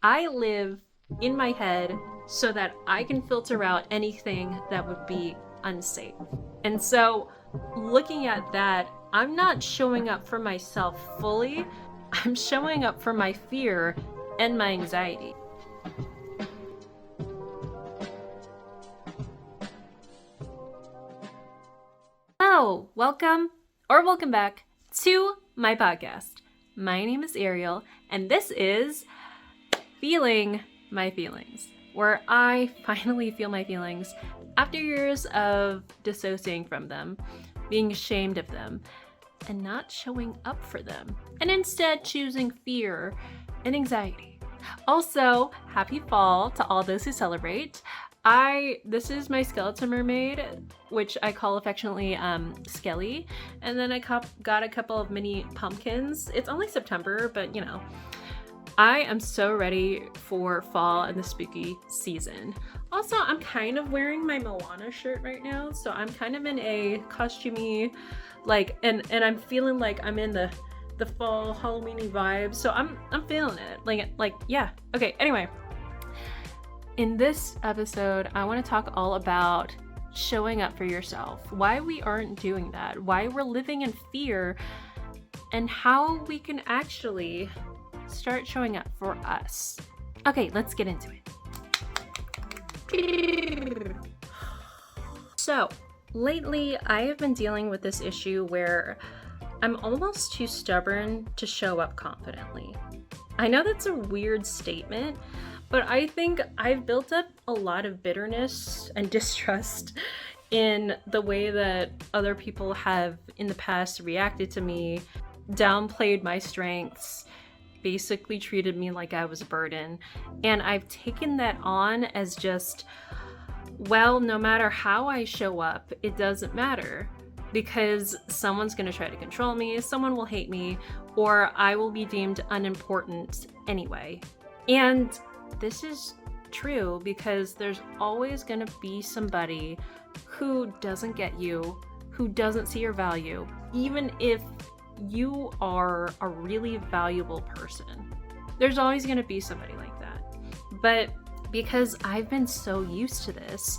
I live in my head so that I can filter out anything that would be unsafe. And so, looking at that, I'm not showing up for myself fully, I'm showing up for my fear and my anxiety. Hello, welcome back to my podcast. My name is Arielle, and this is Feeling My Feelings, where I finally feel my feelings after years of dissociating from them, being ashamed of them, and not showing up for them, and instead choosing fear and anxiety. Also, happy fall to all those who celebrate. This is my skeleton mermaid, which I call affectionately Skelly, and then I got a couple of mini pumpkins. It's only September, but you know, I am so ready for fall and the spooky season. Also, I'm kind of wearing my Moana shirt right now, so I'm kind of in a costumey, and I'm feeling like I'm in the fall Halloween-y vibe. So I'm feeling it. Yeah. Okay. Anyway. In this episode, I want to talk all about showing up for yourself, why we aren't doing that, why we're living in fear, and how we can actually start showing up for us. Okay, let's get into it. So, lately, I have been dealing with this issue where I'm almost too stubborn to show up confidently. I know that's a weird statement, but I think I've built up a lot of bitterness and distrust in the way that other people have in the past reacted to me, downplayed my strengths, basically treated me like I was a burden. And I've taken that on as just, well, no matter how I show up, it doesn't matter, because someone's going to try to control me, someone will hate me, or I will be deemed unimportant anyway. And this is true because there's always going to be somebody who doesn't get you, who doesn't see your value, even if you are a really valuable person. There's always going to be somebody like that. But because I've been so used to this,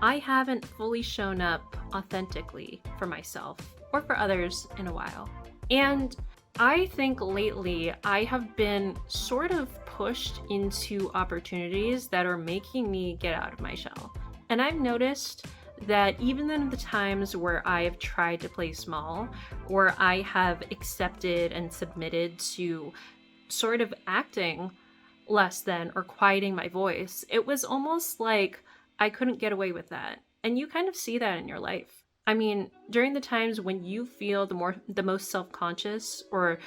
I haven't fully shown up authentically for myself or for others in a while. And I think lately I have been sort of pushed into opportunities that are making me get out of my shell. And I've noticed that even in the times where I have tried to play small, or I have accepted and submitted to sort of acting less than or quieting my voice, it was almost like I couldn't get away with that. And you kind of see that in your life. I mean, during the times when you feel the most self-conscious or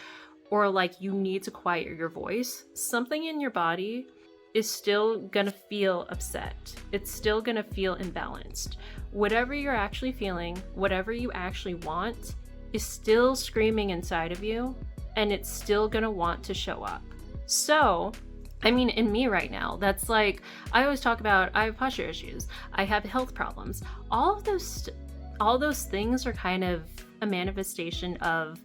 like you need to quiet your voice, something in your body is still gonna feel upset. It's still gonna feel imbalanced. Whatever you're actually feeling, whatever you actually want, is still screaming inside of you, and it's still gonna want to show up. So, I mean, in me right now, that's like, I always talk about, I have posture issues, I have health problems. All those things are kind of a manifestation of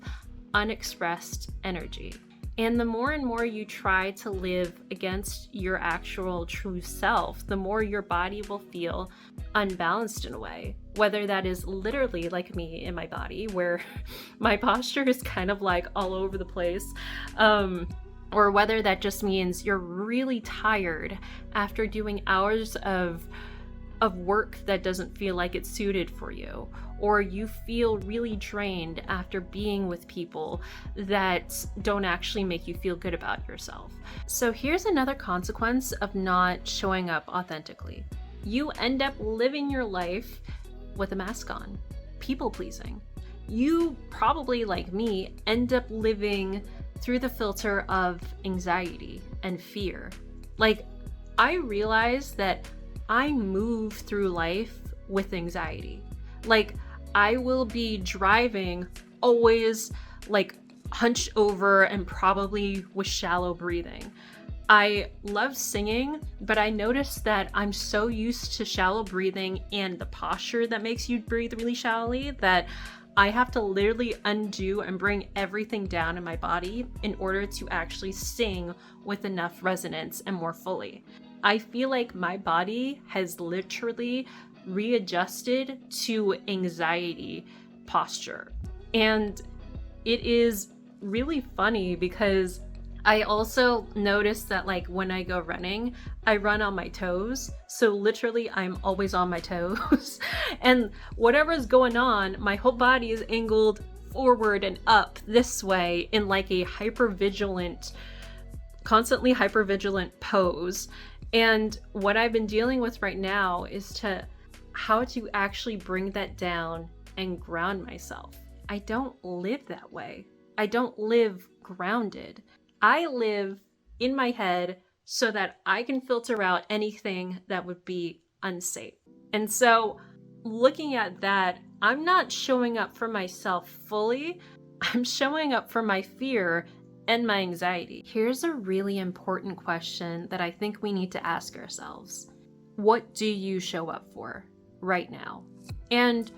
unexpressed energy. And the more and more you try to live against your actual true self, the more your body will feel unbalanced in a way. Whether that is literally like me in my body, where my posture is kind of like all over the place, or whether that just means you're really tired after doing hours of work that doesn't feel like it's suited for you, or you feel really drained after being with people that don't actually make you feel good about yourself. So here's another consequence of not showing up authentically. You end up living your life with a mask on, people pleasing. You probably, like me, end up living through the filter of anxiety and fear. Like, I realized that I move through life with anxiety. Like, I will be driving always like hunched over and probably with shallow breathing. I love singing, but I noticed that I'm so used to shallow breathing and the posture that makes you breathe really shallowly that I have to literally undo and bring everything down in my body in order to actually sing with enough resonance and more fully. I feel like my body has literally readjusted to anxiety posture. And it is really funny because I also notice that like when I go running, I run on my toes. So literally I'm always on my toes. And whatever's going on, my whole body is angled forward and up this way in like a constantly hypervigilant pose. And what I've been dealing with right now is how to actually bring that down and ground myself. I don't live that way. I don't live grounded. I live in my head so that I can filter out anything that would be unsafe. And so looking at that, I'm not showing up for myself fully. I'm showing up for my fear and my anxiety. Here's a really important question that I think we need to ask ourselves. What do you show up for right now? And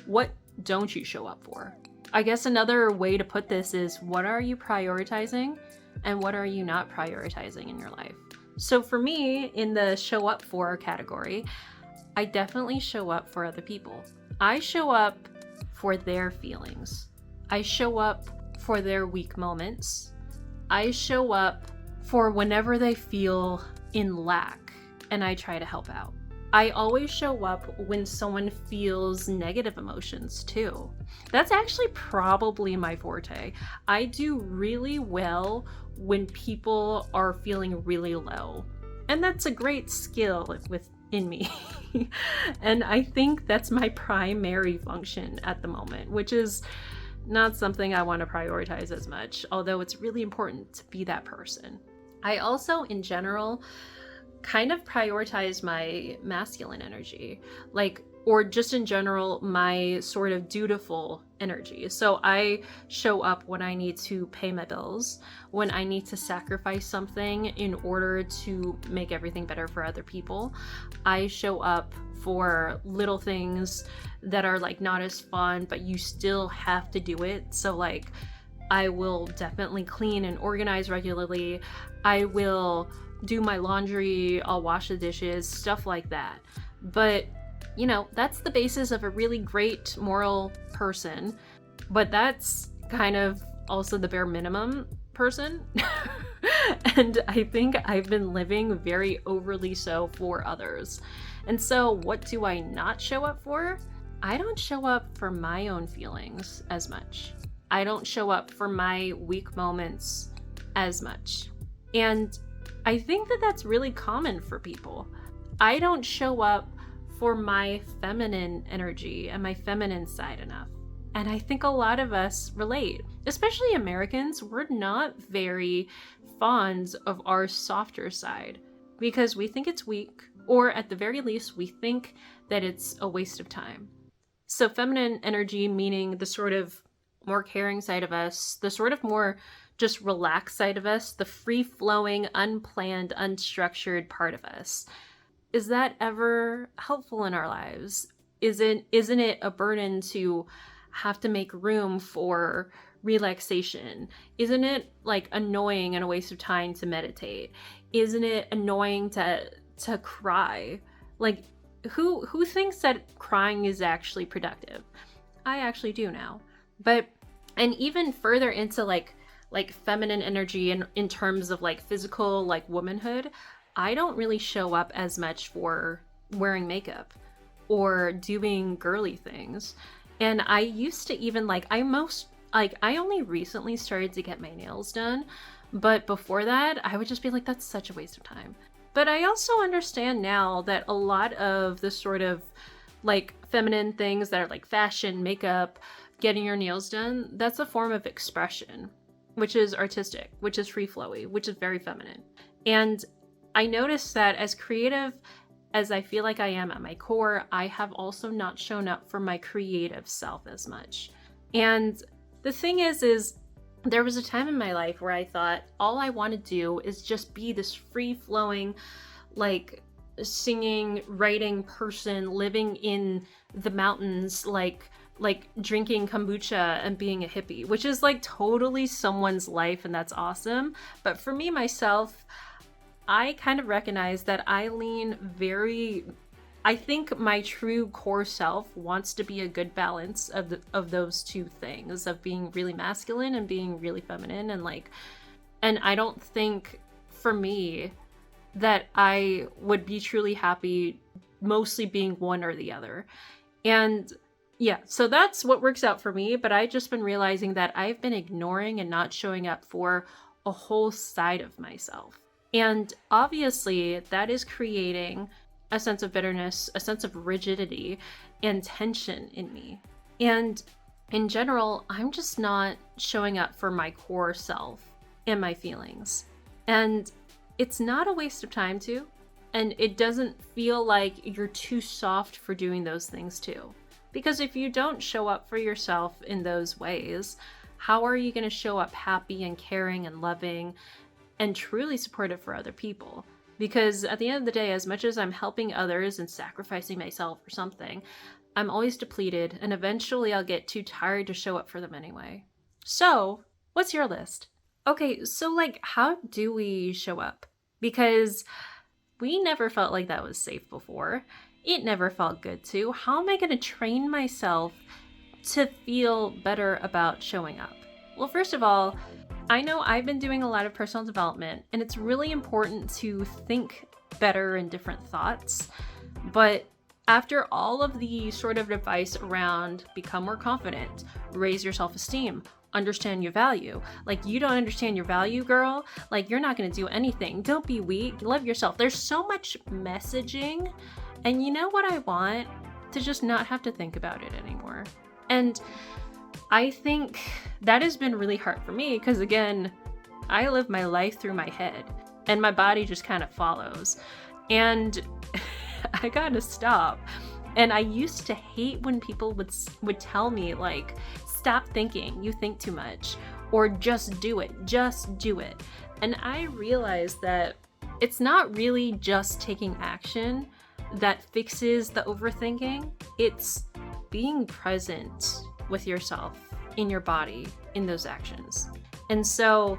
what don't you show up for? I guess another way to put this is, what are you prioritizing and what are you not prioritizing in your life? So for me, in the show up for category, I definitely show up for other people. I show up for their feelings. I show up for their weak moments. I show up for whenever they feel in lack, and I try to help out. I always show up when someone feels negative emotions too. That's actually probably my forte. I do really well when people are feeling really low. And that's a great skill within me. And I think that's my primary function at the moment, which is not something I want to prioritize as much, although it's really important to be that person. I also, in general, kind of prioritize my masculine energy, or just in general, my sort of dutiful energy. So I show up when I need to pay my bills, when I need to sacrifice something in order to make everything better for other people. I show up for little things that are like not as fun, but you still have to do it. So like, I will definitely clean and organize regularly. I will do my laundry, I'll wash the dishes, stuff like that. But, you know, that's the basis of a really great moral person. But that's kind of also the bare minimum person. And I think I've been living very overly so for others. And so what do I not show up for? I don't show up for my own feelings as much. I don't show up for my weak moments as much. And I think that that's really common for people. I don't show up for my feminine energy and my feminine side enough. And I think a lot of us relate, especially Americans. We're not very fond of our softer side because we think it's weak, or at the very least, we think that it's a waste of time. So feminine energy, meaning the sort of more caring side of us, the sort of more just relaxed side of us, the free-flowing, unplanned, unstructured part of us. Is that ever helpful in our lives? Isn't it a burden to have to make room for relaxation? Isn't it like annoying and a waste of time to meditate? Isn't it annoying to cry? Like, who thinks that crying is actually productive? I actually do now. And even further into like feminine energy in terms of like physical, like womanhood, I don't really show up as much for wearing makeup or doing girly things. And I used to even I only recently started to get my nails done, but before that I would just be like, that's such a waste of time. But I also understand now that a lot of the sort of like feminine things that are like fashion, makeup, getting your nails done, that's a form of expression, which is artistic, which is free-flowy, which is very feminine. And I noticed that as creative as I feel like I am at my core, I have also not shown up for my creative self as much. And the thing is there was a time in my life where I thought all I want to do is just be this free-flowing, like singing, writing person living in the mountains, like like drinking kombucha and being a hippie, which is like totally someone's life and that's awesome. But for me, myself, I kind of recognize that I think my true core self wants to be a good balance of those two things, of being really masculine and being really feminine, and I don't think for me that I would be truly happy mostly being one or the other. And yeah, so that's what works out for me, but I've just been realizing that I've been ignoring and not showing up for a whole side of myself. And obviously, that is creating a sense of bitterness, a sense of rigidity, and tension in me. And in general, I'm just not showing up for my core self and my feelings. And it's not a waste of time to, and it doesn't feel like you're too soft for doing those things too. Because if you don't show up for yourself in those ways, how are you going to show up happy and caring and loving and truly supportive for other people? Because at the end of the day, as much as I'm helping others and sacrificing myself or something, I'm always depleted, and eventually I'll get too tired to show up for them anyway. So, what's your list? Okay, so like, how do we show up? Because we never felt like that was safe before. It never felt good to. How am I going to train myself to feel better about showing up? Well, first of all, I know I've been doing a lot of personal development, and it's really important to think better and different thoughts. But after all of the sort of advice around become more confident, raise your self-esteem, understand your value. Like, you don't understand your value, girl. Like, you're not going to do anything. Don't be weak. Love yourself. There's so much messaging. And you know what I want? To just not have to think about it anymore. And I think that has been really hard for me because, again, I live my life through my head and my body just kind of follows. And I gotta stop. And I used to hate when people would tell me, like, stop thinking, you think too much, or just do it. And I realized that it's not really just taking action that fixes the overthinking. It's being present with yourself, in your body, in those actions. And so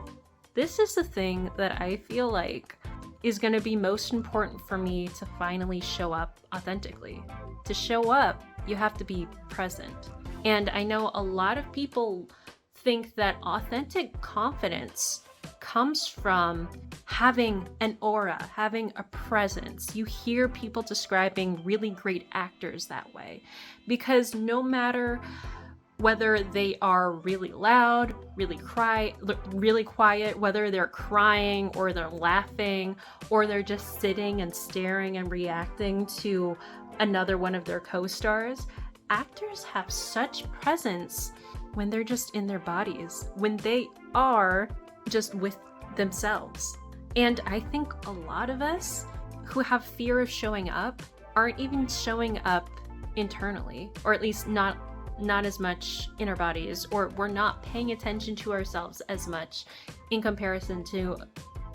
this is the thing that I feel like is going to be most important for me to finally show up authentically. To show up, you have to be present. And I know a lot of people think that authentic confidence comes from having an aura, having a presence. You hear people describing really great actors that way, because no matter whether they are really loud, really quiet, whether they're crying or they're laughing, or they're just sitting and staring and reacting to another one of their co-stars, actors have such presence when they're just in their bodies, when they are just with themselves. And I think a lot of us who have fear of showing up aren't even showing up internally, or at least not as much in our bodies, or we're not paying attention to ourselves as much in comparison to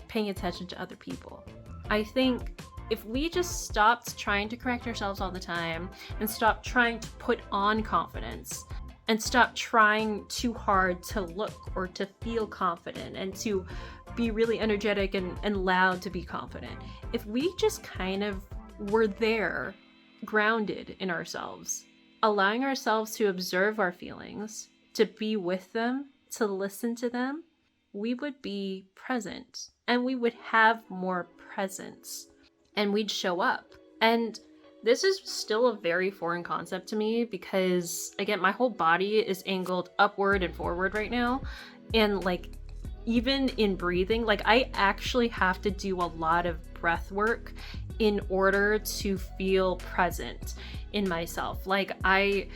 paying attention to other people. I think if we just stopped trying to correct ourselves all the time and stopped trying to put on confidence and stop trying too hard to look or to feel confident and to be really energetic and loud to be confident, if we just kind of were there, grounded in ourselves, allowing ourselves to observe our feelings, to be with them, to listen to them, we would be present and we would have more presence and we'd show up. And this is still a very foreign concept to me because, again, my whole body is angled upward and forward right now. And like, even in breathing, like I actually have to do a lot of breath work in order to feel present in myself. Like I'm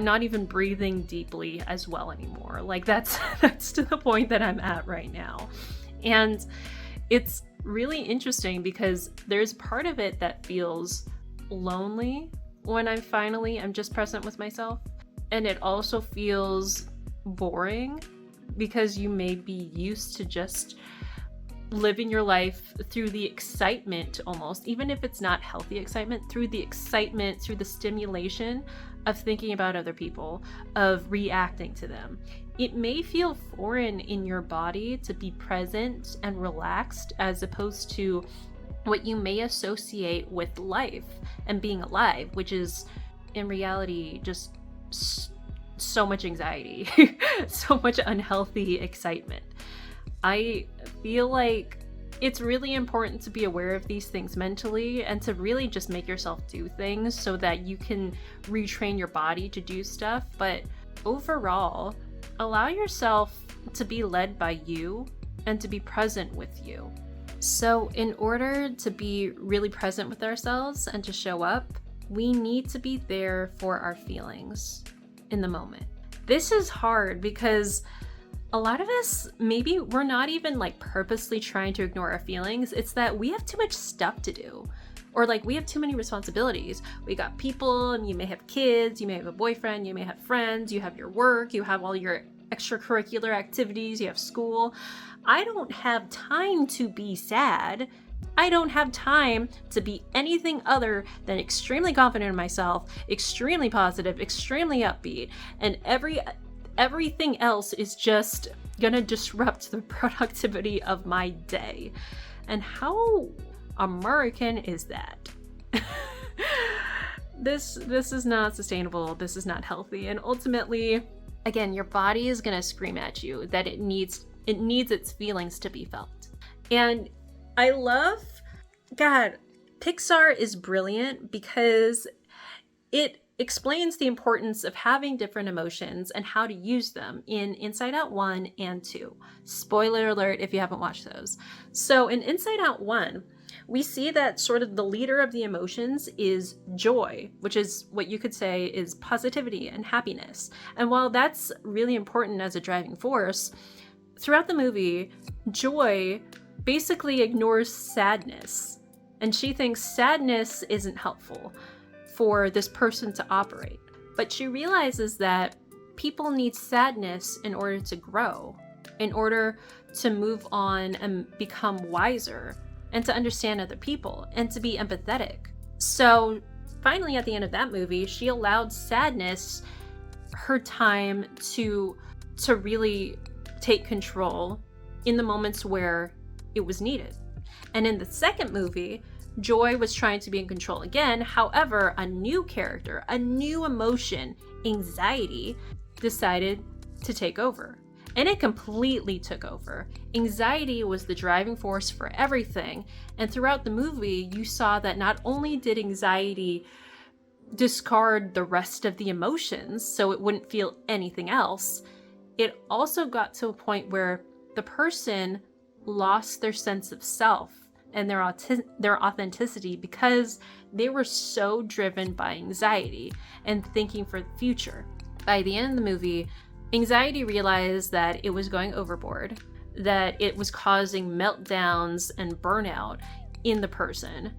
not even breathing deeply as well anymore. Like that's to the point that I'm at right now. And it's really interesting because there's part of it that feels lonely when I'm just present with myself. And it also feels boring because you may be used to just living your life through the excitement, almost, even if it's not healthy excitement, through the excitement, through the stimulation of thinking about other people, of reacting to them. It may feel foreign in your body to be present and relaxed, as opposed to what you may associate with life and being alive, which is in reality just so much anxiety, so much unhealthy excitement. I feel like it's really important to be aware of these things mentally and to really just make yourself do things so that you can retrain your body to do stuff. But overall, allow yourself to be led by you and to be present with you. So in order to be really present with ourselves and to show up, we need to be there for our feelings in the moment. This is hard because a lot of us, maybe we're not even like purposely trying to ignore our feelings. It's that we have too much stuff to do, or like we have too many responsibilities. We got people, and you may have kids, you may have a boyfriend, you may have friends, you have your work, you have all your extracurricular activities, you have school. I don't have time to be sad. I don't have time to be anything other than extremely confident in myself, extremely positive, extremely upbeat, and everything else is just gonna disrupt the productivity of my day. And how American is that? This is not sustainable. This is not healthy. And ultimately, again, your body is gonna scream at you that it needs its feelings to be felt. And I love, God, Pixar is brilliant because it explains the importance of having different emotions and how to use them in Inside Out 1 and 2. Spoiler alert if you haven't watched those. So in Inside Out 1, we see that sort of the leader of the emotions is joy, which is what you could say is positivity and happiness. And while that's really important as a driving force, throughout the movie, Joy basically ignores sadness. And she thinks sadness isn't helpful for this person to operate. But she realizes that people need sadness in order to grow, in order to move on and become wiser, and to understand other people, and to be empathetic. So finally, at the end of that movie, she allowed sadness her time to really take control in the moments where it was needed. And in the second movie, Joy was trying to be in control again. However, a new character, a new emotion, anxiety, decided to take over. And it completely took over. Anxiety was the driving force for everything. And throughout the movie, you saw that not only did anxiety discard the rest of the emotions so it wouldn't feel anything else, it also got to a point where the person lost their sense of self and their authenticity because they were so driven by anxiety and thinking for the future. By the end of the movie, anxiety realized that it was going overboard, that it was causing meltdowns and burnout in the person,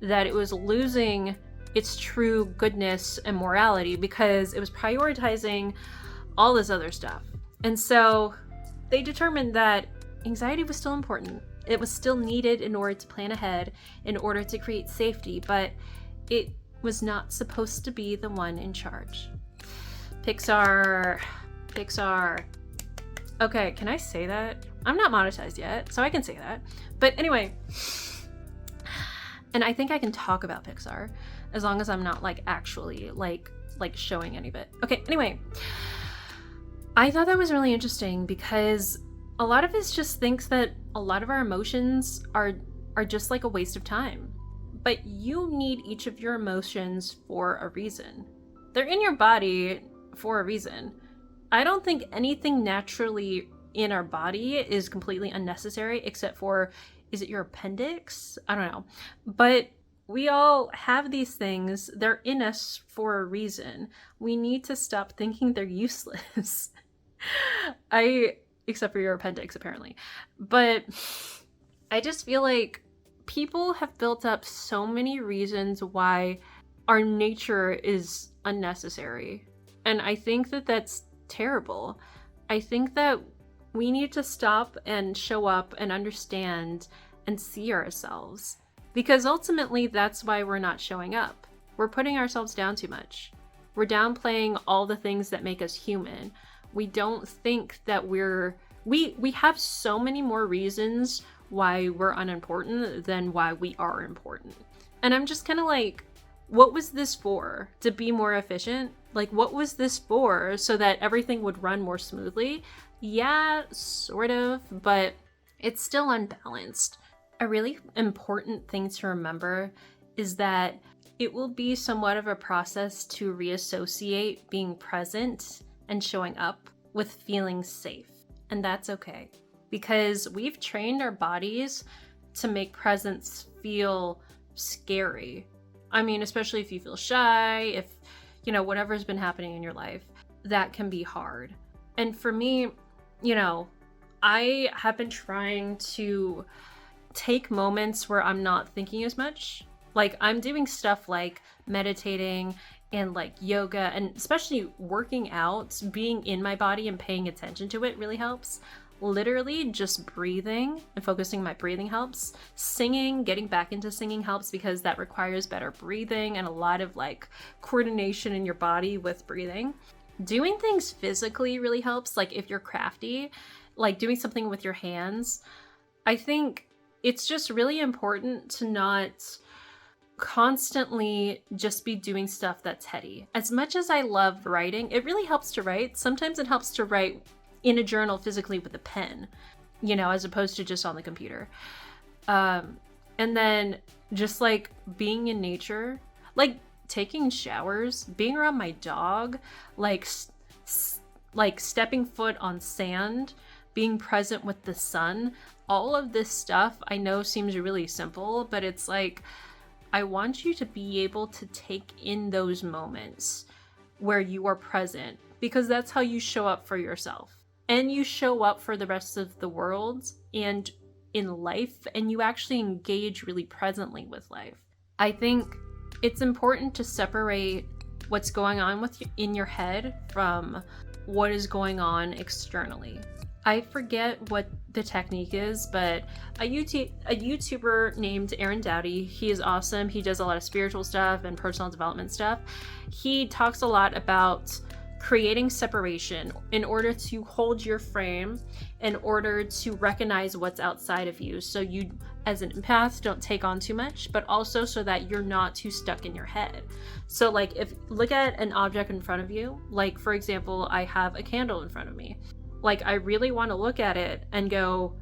that it was losing its true goodness and morality because it was prioritizing all this other stuff. And so they determined that anxiety was still important. It was still needed in order to plan ahead, in order to create safety, but it was not supposed to be the one in charge. Pixar. Okay, can I say that? I'm not monetized yet, so I can say that. But anyway, and I think I can talk about Pixar as long as I'm not like actually like showing any of it. Okay, anyway, I thought that was really interesting because a lot of us just thinks that a lot of our emotions are just like a waste of time. But you need each of your emotions for a reason. They're in your body for a reason. I don't think anything naturally in our body is completely unnecessary except for, is it your appendix? I don't know. But we all have these things. They're in us for a reason. We need to stop thinking they're useless. Except for your appendix, apparently. But I just feel like people have built up so many reasons why our nature is unnecessary. And I think that that's terrible. I think that We need to stop and show up and understand and see ourselves. Because ultimately, that's why we're not showing up. We're putting ourselves down too much. We're downplaying all the things that make us human. We don't think that we have so many more reasons why we're unimportant than why we are important. And I'm just kind of like, what was this for? To be more efficient? Like, what was this for? So that everything would run more smoothly? Yeah, sort of, but it's still unbalanced. A really important thing to remember is that it will be somewhat of a process to reassociate being present and showing up with feeling safe. And that's okay, because we've trained our bodies to make presence feel scary. I mean, especially if you feel shy, if, whatever's been happening in your life, that can be hard. And for me, I have been trying to take moments where I'm not thinking as much. Like, I'm doing stuff like meditating and like yoga, and especially working out, being in my body and paying attention to it really helps. Literally just breathing and focusing my breathing helps. Singing, getting back into singing helps, because that requires better breathing and a lot of like coordination in your body with breathing. Doing things physically really helps. Like if you're crafty, like doing something with your hands. I think it's just really important to not constantly just be doing stuff that's heady. As much as I love writing, it really helps to write. Sometimes it helps to write in a journal physically with a pen, as opposed to just on the computer. And then just like being in nature, like taking showers, being around my dog, like stepping foot on sand, being present with the sun. All of this stuff I know seems really simple, but it's like, I want you to be able to take in those moments where you are present, because that's how you show up for yourself. And you show up for the rest of the world and in life, and you actually engage really presently with life. I think it's important to separate what's going on in your head from what is going on externally. I forget what the technique is, but a YouTuber named Aaron Doughty, he is awesome. He does a lot of spiritual stuff and personal development stuff. He talks a lot about creating separation in order to hold your frame, in order to recognize what's outside of you. So you, as an empath, don't take on too much, but also so that you're not too stuck in your head. So like, if look at an object in front of you, like for example, I have a candle in front of me. Like, I really want to look at it and go,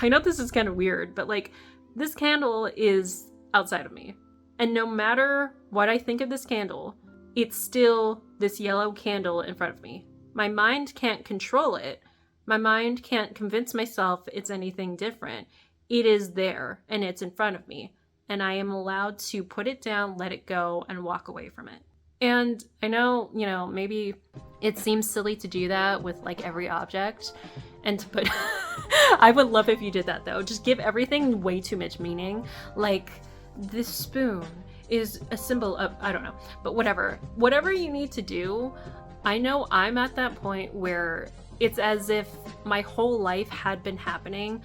I know this is kind of weird, but like, this candle is outside of me. And no matter what I think of this candle, it's still this yellow candle in front of me. My mind can't control it. My mind can't convince myself it's anything different. It is there and it's in front of me. And I am allowed to put it down, let it go, and walk away from it. And I know, maybe it seems silly to do that with like every object and to put, I would love if you did that though. Just give everything way too much meaning. Like, this spoon is a symbol of, I don't know, but whatever you need to do. I know I'm at that point where it's as if my whole life had been happening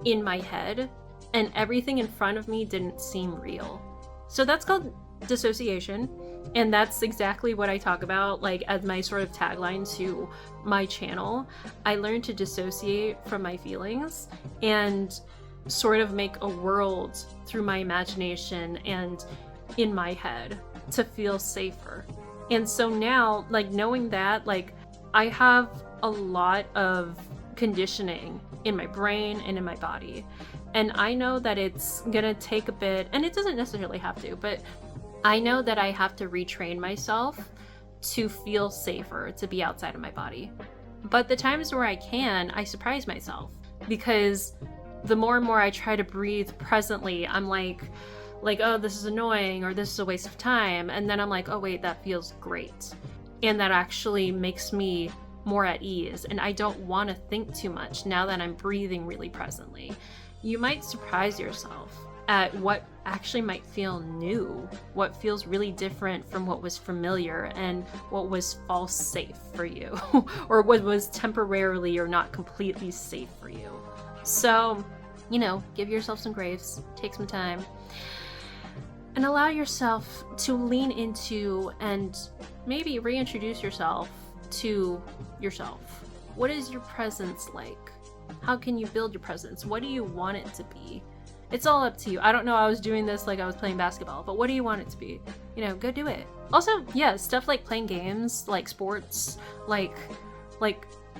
in my head and everything in front of me didn't seem real. So that's called dissociation. And that's exactly what I talk about, like as my sort of tagline to my channel. I learned to dissociate from my feelings and sort of make a world through my imagination and in my head to feel safer. And so now, like knowing that, like I have a lot of conditioning in my brain and in my body. And I know that it's gonna take a bit, and it doesn't necessarily have to, but I know that I have to retrain myself to feel safer, to be outside of my body. But the times where I can, I surprise myself, because the more and more I try to breathe presently, I'm like, oh, this is annoying, or this is a waste of time. And then I'm like, oh wait, that feels great. And that actually makes me more at ease. And I don't want to think too much now that I'm breathing really presently. You might surprise yourself at what actually might feel new, what feels really different from what was familiar and what was false safe for you, or what was temporarily or not completely safe for you. So, give yourself some grace, take some time, and allow yourself to lean into and maybe reintroduce yourself to yourself. What is your presence like? How can you build your presence? What do you want it to be? It's all up to you. I don't know, I was doing this like I was playing basketball, but what do you want it to be? Go do it. Also, yeah, stuff like playing games, like sports, like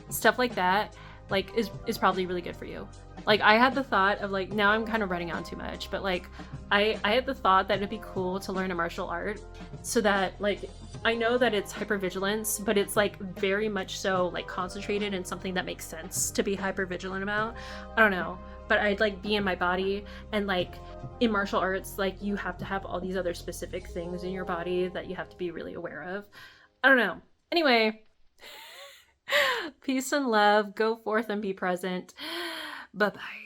stuff like that, like is probably really good for you. Like, I had the thought of, like, now I'm kind of running on too much, but like I had the thought that it'd be cool to learn a martial art so that, like, I know that it's hypervigilance, but it's like very much so like concentrated in something that makes sense to be hypervigilant about. I don't know, but I'd like be in my body, and like in martial arts, like you have to have all these other specific things in your body that you have to be really aware of. I don't know. Anyway, peace and love. Go forth and be present. Bye-bye.